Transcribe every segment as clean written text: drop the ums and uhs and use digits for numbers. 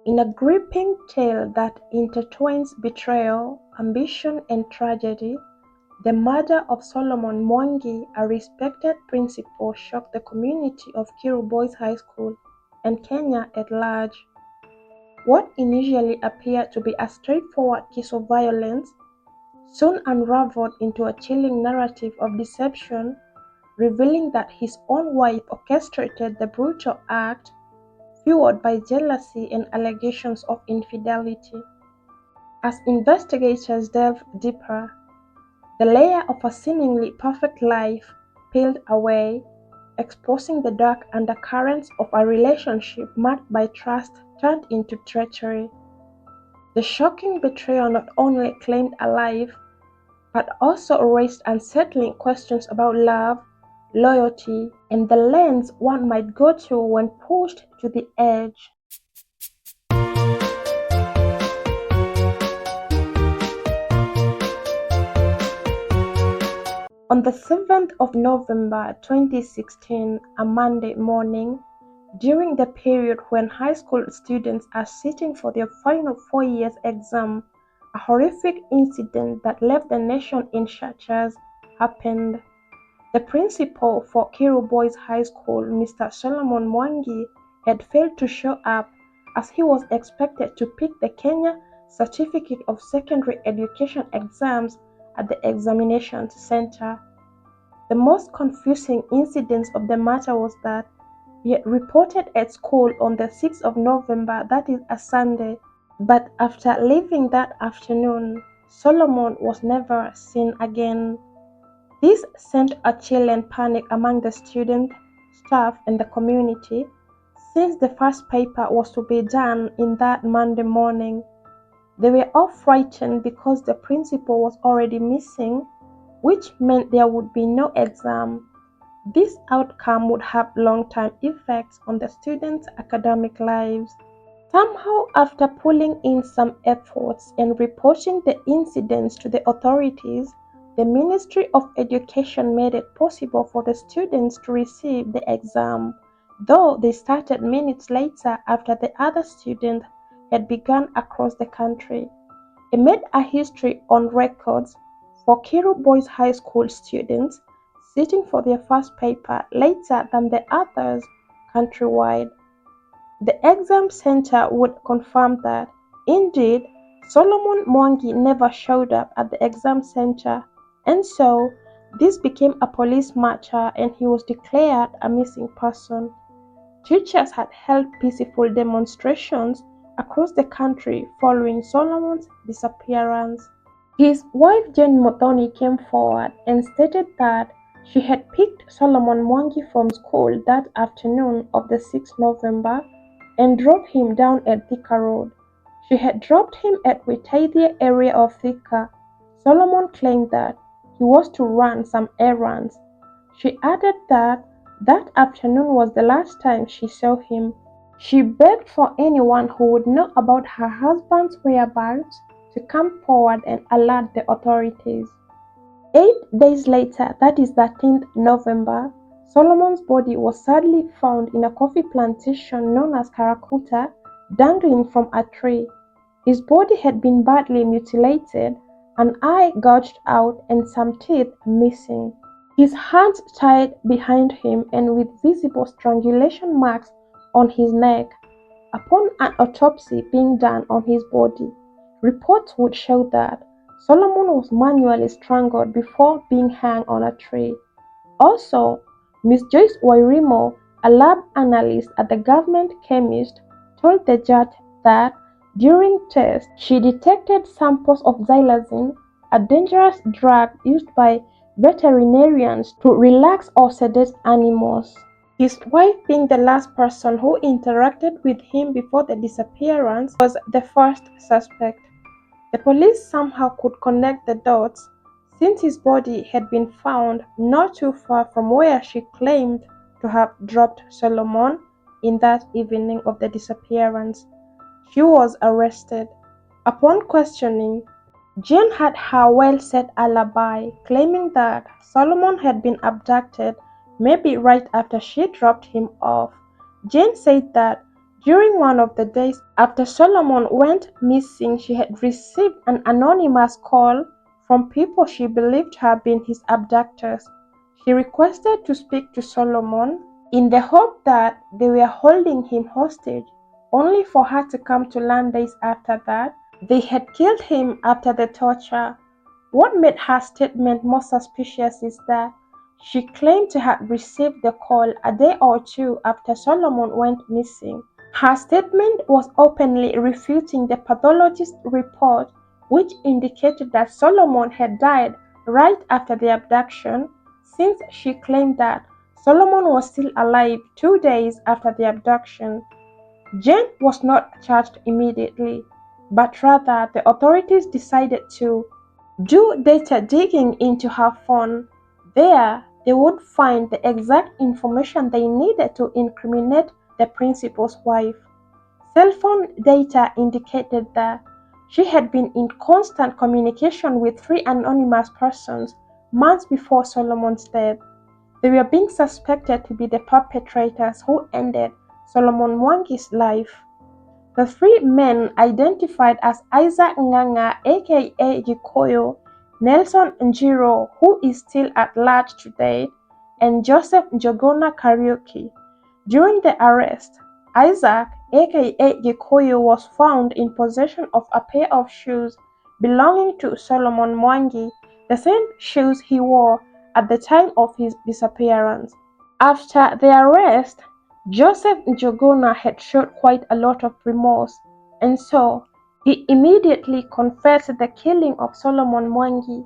In a gripping tale that intertwines betrayal, ambition, and tragedy, the murder of Solomon Mwangi, a respected principal, shocked the community of Kiru Boys High School and Kenya at large. What initially appeared to be a straightforward case of violence soon unraveled into a chilling narrative of deception, revealing that his own wife orchestrated the brutal act, fueled by jealousy and allegations of infidelity. As investigators delved deeper, the layer of a seemingly perfect life peeled away, exposing the dark undercurrents of a relationship marked by trust turned into treachery. The shocking betrayal not only claimed a life, but also raised unsettling questions about love, loyalty, and the lengths one might go to when pushed to the edge. On the 7th of November 2016, a Monday morning, during the period when high school students are sitting for their final 4 years exam, a horrific incident that left the nation in shatters happened. The principal for Kiru Boys High School, Mr. Solomon Mwangi, had failed to show up as he was expected to pick the Kenya Certificate of Secondary Education exams at the examinations center. The most confusing incident of the matter was that he had reported at school on the 6th of November, that is a Sunday, but after leaving that afternoon, Solomon was never seen again. This sent a chill and panic among the student, staff, and the community, since the first paper was to be done in that Monday morning. They were all frightened because the principal was already missing, which meant there would be no exam. This outcome would have long-term effects on the students' academic lives. Somehow, after pulling in some efforts and reporting the incidents to the authorities, the Ministry of Education made it possible for the students to receive the exam, though they started minutes later after the other students had begun across the country. It made a history on records for Kiru Boys High School students sitting for their first paper later than the others countrywide. The exam center would confirm that, indeed, Solomon Mwangi never showed up at the exam center, and so this became a police matter and he was declared a missing person. Teachers had held peaceful demonstrations across the country following Solomon's disappearance. His wife Jane Muthoni came forward and stated that she had picked Solomon Mwangi from school that afternoon of the 6th November and drove him down at Thika Road. She had dropped him at Witaithia area of Thika. Solomon claimed that he was to run some errands. She added that that afternoon was the last time she saw him. She begged for anyone who would know about her husband's whereabouts to come forward and alert the authorities. 8 days later, that is 13th November, Solomon's body was sadly found in a coffee plantation known as Karakuta, dangling from a tree. His body had been badly mutilated, an eye gouged out and some teeth missing. His hands tied behind him and with visible strangulation marks on his neck. Upon an autopsy being done on his body, reports would show that Solomon was manually strangled before being hung on a tree. Also, Ms. Joyce Wairimo, a lab analyst at the government chemist, told the judge that during tests she detected samples of xylazine, a dangerous drug used by veterinarians to relax or sedate animals. His wife, being the last person who interacted with him before the disappearance, was the first suspect. The police somehow could connect the dots, since his body had been found not too far from where she claimed to have dropped Solomon in that evening of the disappearance. She was arrested. Upon questioning, Jane had her well-set alibi, claiming that Solomon had been abducted maybe right after she dropped him off. Jane said that During one of the days after Solomon went missing, she had received an anonymous call from people she believed to have been his abductors. She requested to speak to Solomon in the hope that they were holding him hostage, only for her to come to learn days after that they had killed him after the torture. What made her statement more suspicious is that she claimed to have received the call a day or two after Solomon went missing. Her statement was openly refuting the pathologist's report, which indicated that Solomon had died right after the abduction, since she claimed that Solomon was still alive 2 days after the abduction. Jane was not charged immediately, but rather the authorities decided to do data digging into her phone. There, they would find the exact information they needed to incriminate the principal's wife. Cell phone data indicated that she had been in constant communication with three anonymous persons months before Solomon's death. They were being suspected to be the perpetrators who ended Solomon Mwangi's life. The three men identified as Isaac Nganga aka Gikoyo, Nelson Njiro, who is still at large today, and Joseph Njogona Kariuki. During the arrest, Isaac aka Gikoyo was found in possession of a pair of shoes belonging to Solomon Mwangi, the same shoes he wore at the time of his disappearance. After the arrest, Joseph Njogona had showed quite a lot of remorse, and so he immediately confessed the killing of Solomon Mwangi.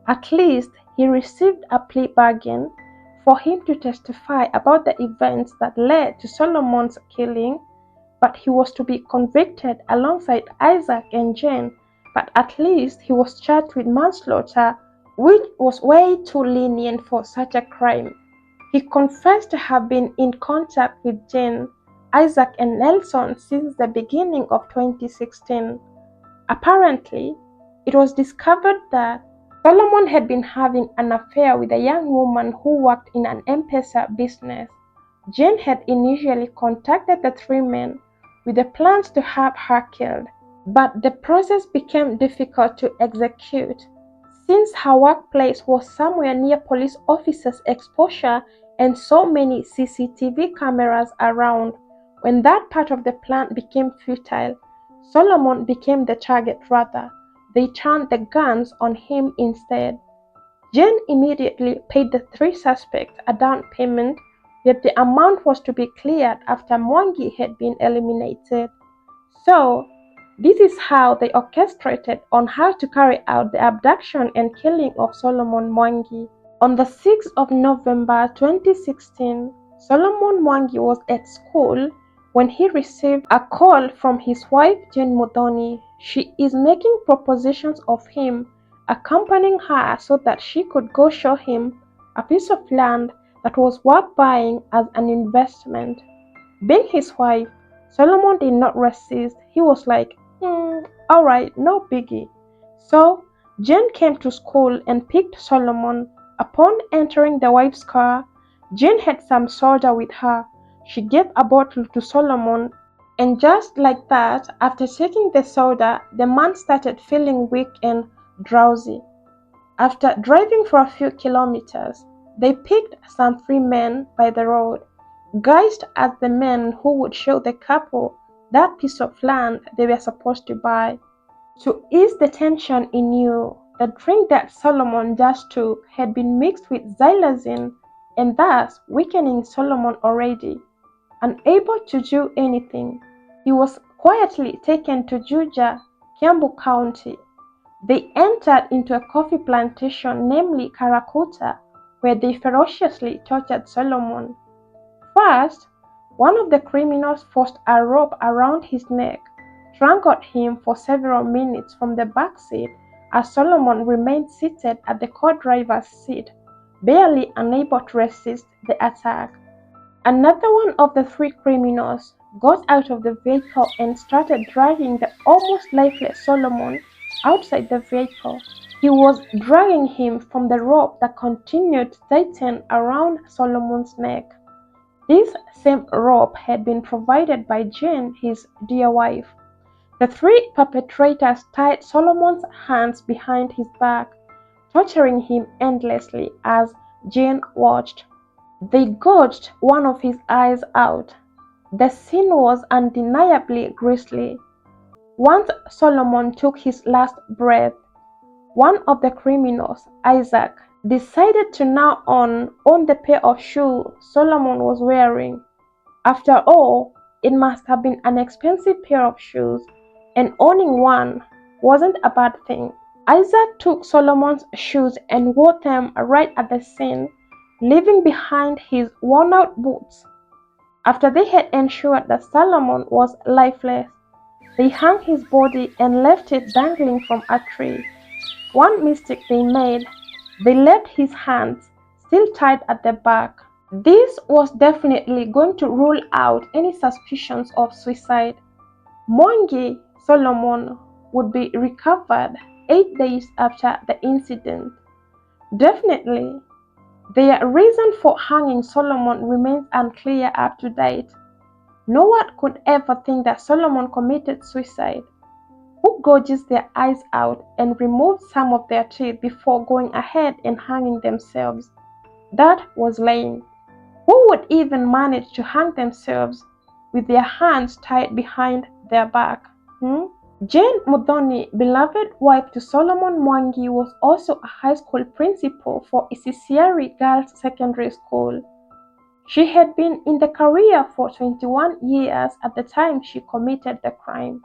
At least he received a plea bargain for him to testify about the events that led to Solomon's killing, but he was to be convicted alongside Isaac and Jane, but at least he was charged with manslaughter, which was way too lenient for such a crime. He confessed to have been in contact with Jane, Isaac and Nelson since the beginning of 2016. Apparently, it was discovered that Solomon had been having an affair with a young woman who worked in an M-Pesa business. Jane had initially contacted the three men with the plans to have her killed, but the process became difficult to execute since her workplace was somewhere near police officers' exposure and so many CCTV cameras around. When that part of the plan became futile, Solomon became the target rather. They turned the guns on him instead. Jane immediately paid the three suspects a down payment, yet the amount was to be cleared after Mwangi had been eliminated. So, this is how they orchestrated on how to carry out the abduction and killing of Solomon Mwangi. On the 6th of November 2016, Solomon Mwangi was at school when he received a call from his wife Jane Muthoni. She is making propositions of him accompanying her so that she could go show him a piece of land that was worth buying as an investment. Being his wife, Solomon did not resist. He was like, alright, no biggie. So, Jane came to school and picked Solomon. Upon entering the wife's car, Jane had some soda with her. She gave a bottle to Solomon, and just like that, after taking the soda, the man started feeling weak and drowsy. After driving for a few kilometers, they picked some three men by the road, guised as the men who would show the couple that piece of land they were supposed to buy. To ease the tension in you, the drink that Solomon just took had been mixed with xylazine and thus weakening Solomon already. Unable to do anything, he was quietly taken to Juja, Kiambu County. They entered into a coffee plantation, namely Karakuta, where they ferociously tortured Solomon. First, one of the criminals forced a rope around his neck, strangled him for several minutes from the back seat as Solomon remained seated at the co-driver's seat, barely unable to resist the attack. Another one of the three criminals got out of the vehicle and started dragging the almost lifeless Solomon outside the vehicle. He was dragging him from the rope that continued to tighten around Solomon's neck. This same rope had been provided by Jane, his dear wife. The three perpetrators tied Solomon's hands behind his back, torturing him endlessly as Jane watched. They gouged one of his eyes out. The scene was undeniably grisly. Once Solomon took his last breath, one of the criminals, Isaac, decided to now own the pair of shoes Solomon was wearing. After all, it must have been an expensive pair of shoes, and owning one wasn't a bad thing. Isaac took Solomon's shoes and wore them right at the scene, leaving behind his worn-out boots. After they had ensured that Solomon was lifeless, they hung his body and left it dangling from a tree. One mistake they made, they left his hands still tied at the back. This was definitely going to rule out any suspicions of suicide. Mwangi Solomon would be recovered 8 days after the incident. Definitely, their reason for hanging Solomon remains unclear up to date. No one could ever think that Solomon committed suicide. Who gouges their eyes out and removes some of their teeth before going ahead and hanging themselves? That was lame. Who would even manage to hang themselves with their hands tied behind their back? Jane Muthoni, beloved wife to Solomon Mwangi, was also a high school principal for Isisiari Girls Secondary School. She had been in the career for 21 years at the time she committed the crime.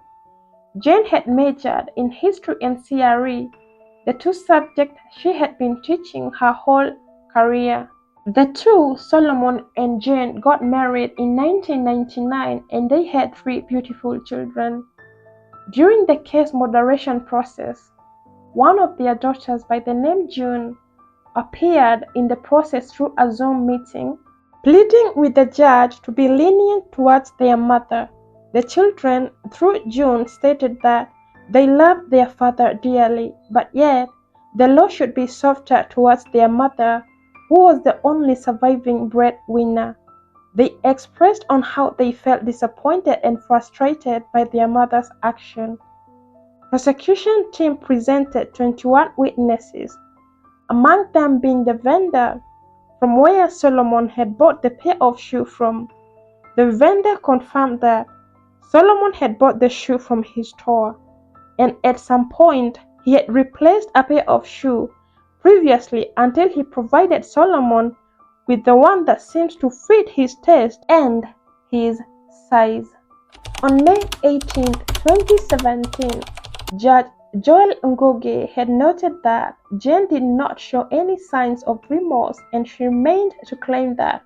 Jane had majored in history and CRE, the two subjects she had been teaching her whole career. The two, Solomon and Jane, got married in 1999 and they had 3 beautiful children. During the case moderation process, one of their daughters by the name June appeared in the process through a Zoom meeting, pleading with the judge to be lenient towards their mother. The children, through June, stated that they loved their father dearly, but yet the law should be softer towards their mother, who was the only surviving breadwinner. They expressed on how they felt disappointed and frustrated by their mother's action. Prosecution team presented 21 witnesses, among them being the vendor from where Solomon had bought the pair of shoes from. The vendor confirmed that Solomon had bought the shoe from his store, and at some point he had replaced a pair of shoes previously until he provided Solomon with the one that seems to fit his taste and his size. On May 18, 2017, Judge Joel Ngoge had noted that Jane did not show any signs of remorse and she remained to claim that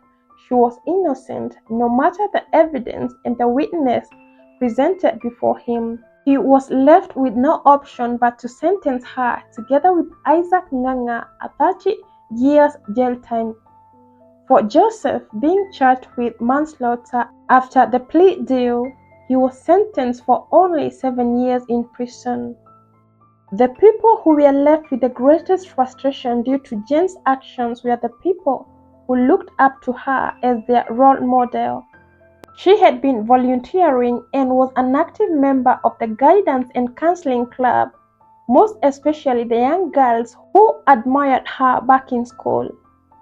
she was innocent no matter the evidence and the witness presented before him. He was left with no option but to sentence her together with Isaac Nganga a 30 years jail time. For Joseph, being charged with manslaughter after the plea deal, he was sentenced for only 7 years in prison. The people who were left with the greatest frustration due to Jane's actions were the people who looked up to her as their role model. She had been volunteering and was an active member of the Guidance and Counseling Club, most especially the young girls who admired her back in school.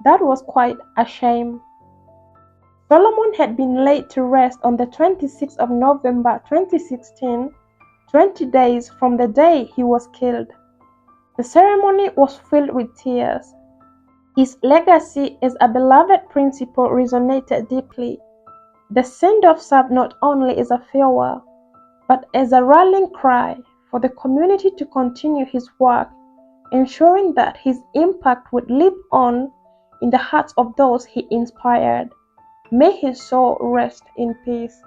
That was quite a shame. Solomon had been laid to rest on the 26th of November 2016, 20 days from the day he was killed. The ceremony was filled with tears. His legacy as a beloved principal resonated deeply. The send-off served not only as a farewell, but as a rallying cry for the community to continue his work, ensuring that his impact would live on in the hearts of those he inspired. May his soul rest in peace.